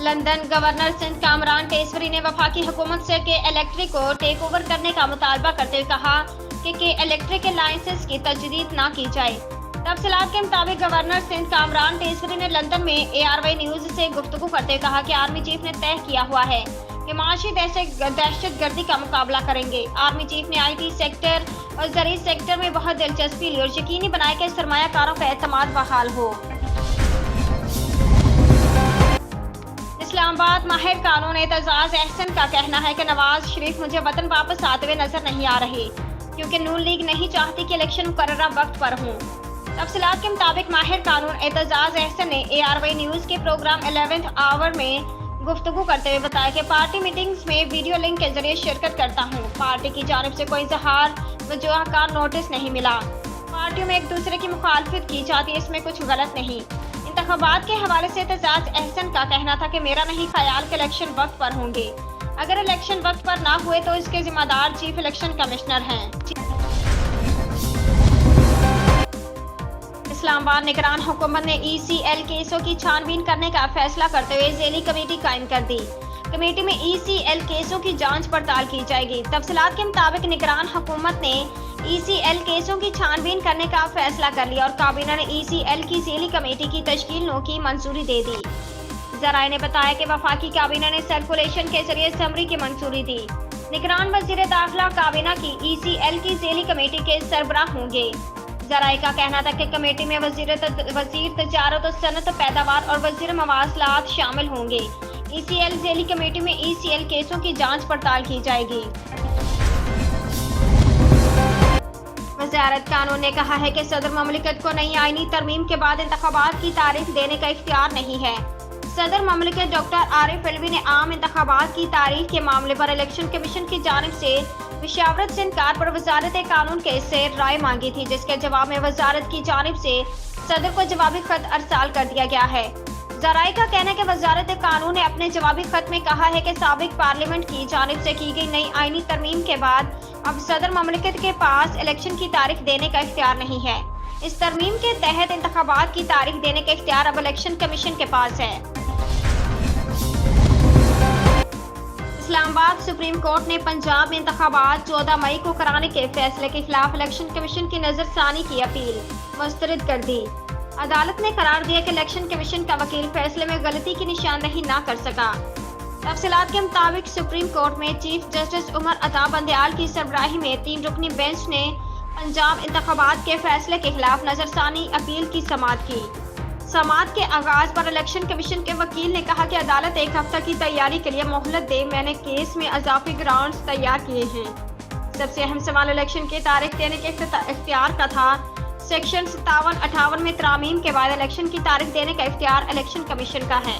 London governor Sindh Kamran टेसवरी ने वफाकी हुकूमत से के इलेक्ट्रिक को टेक ओवर करने का मुतालबा करते हुए कहा कि के इलेक्ट्रिक के लाइसेंस की तजदीद न की जाए। तफसीलात के मुताबिक गवर्नर सिंध कामरान टेसवरी ने लंदन में ARY न्यूज से गुफ्तगू करते हुए कहा कि आर्मी चीफ ने तय किया हुआ है कि माशी दहशत गर्दी का मुकाबला करेंगे। आर्मी चीफ ने IT सेक्टर और ज़रूरी सेक्टर में बहुत दिलचस्पी ली और यकीनी बनाया कि सरमायाकारों का एतमाद बहाल हो। इस्लामाबाद माहिर कानून एतजाज अहसन का कहना है कि नवाज शरीफ मुझे वतन वापस आते हुए नजर नहीं आ रहे क्योंकि नून लीग नहीं चाहती कि इलेक्शन मुकर्ररा वक्त पर हों। तफसीलात के मुताबिक माहिर कानून एतजाज अहसन ने ARY न्यूज के प्रोग्राम 11th आवर में गुफ्तगू करते हुए बताया कि पार्टी मीटिंग्स में वीडियो लिंक के जरिए शिरकत करता हूँ। पार्टी की जानिब से कोई इजहार वजह का नोटिस नहीं मिला। पार्टियों में एक दूसरे की मुखालफत की जाती है, इसमें कुछ गलत नहीं। इंतखाबात के हवाले से एतजाज अहसन का कहना था कि मेरा नहीं ख्याल कि इलेक्शन वक्त पर होंगे। अगर इलेक्शन वक्त पर ना हुए तो इसके जिम्मेदार चीफ इलेक्शन कमिश्नर हैं। इस्लामाबाद निगरान हुकूमत ने ECL केसों की छानबीन करने का फैसला करते हुए झेली कमेटी कायम कर दी। कमेटी में ECL केसों की जांच पड़ताल की जाएगी। तफसीलात के मुताबिक निगरान हुकूमत ने ECL केसों की छानबीन करने का फैसला कर लिया और काबीना ने ECL की झेली कमेटी की तश्कील की मंजूरी दे दी। जराये ने बताया कि वफाकी काबीना ने सर्कुलेशन के जरिए समरी की मंजूरी दी। निगरान वजीर दाखिला काबीना की ECL की झेली कमेटी के सरबराह होंगे। जराये का कहना था कि कमेटी में वजीर तजारत और सनत पैदावार और वजीर मवासलात शामिल होंगे। ECL झेली कमेटी में ECL केसों की जांच पड़ताल की जाएगी। वज़ारत कानून ने कहा है कि सदर ममलिकत को नई आईनी तरमीम के बाद इंतखाबात की तारीख देने का इख्तियार नहीं है। सदर ममलिकत डॉक्टर आरिफ अलवी ने आम इंतखाबात की तारीख के मामले पर इलेक्शन कमीशन की जानिब से मशावरत से इनकार पर वज़ारत कानून से राय मांगी थी, जिसके जवाब में वज़ारत की जानिब से सदर को जवाबी खत अरसाल कर दिया गया है। जराये का कहना है कि वज़ारत कानून ने अपने जवाबी खत में कहा है कि साबिक पार्लियामेंट की जानिब से की गई नई आईनी तरमीम के बाद अब सदर ममलिकत के पास इलेक्शन की तारीख देने का इख्तियार नहीं है। इस तरमीम के तहत इंतखाबात की तारीख देने का इख्तियार अब इलेक्शन कमीशन के पास है। इस्लामाबाद सुप्रीम कोर्ट ने पंजाब में इंतखाबात 14 मई को कराने के फैसले के खिलाफ इलेक्शन कमीशन की नजरसानी की अपील मुस्तरद कर दी। अदालत ने करार दिया कि इलेक्शन कमीशन का वकील फैसले में गलती की निशानदही न कर सका। तफसीलात के मुताबिक सुप्रीम कोर्ट में चीफ जस्टिस उमर अता बंदयाल की सरबराही में 3 रुकनी बेंच ने पंजाब इंतखाबात के फैसले के खिलाफ नजरसानी अपील की समाअत की। समाअत के आगाज पर इलेक्शन कमीशन के वकील ने कहा कि अदालत 1 हफ्ता की तैयारी के लिए मोहलत दे, मैंने केस में अजाफी ग्राउंड्स तैयार किए हैं। सबसे अहम सवाल इलेक्शन की तारीख देने के इख्तियार का था। सेक्शन 57-58 में तरामीम के बाद इलेक्शन की तारीख देने का इख्तियार इलेक्शन कमीशन का है।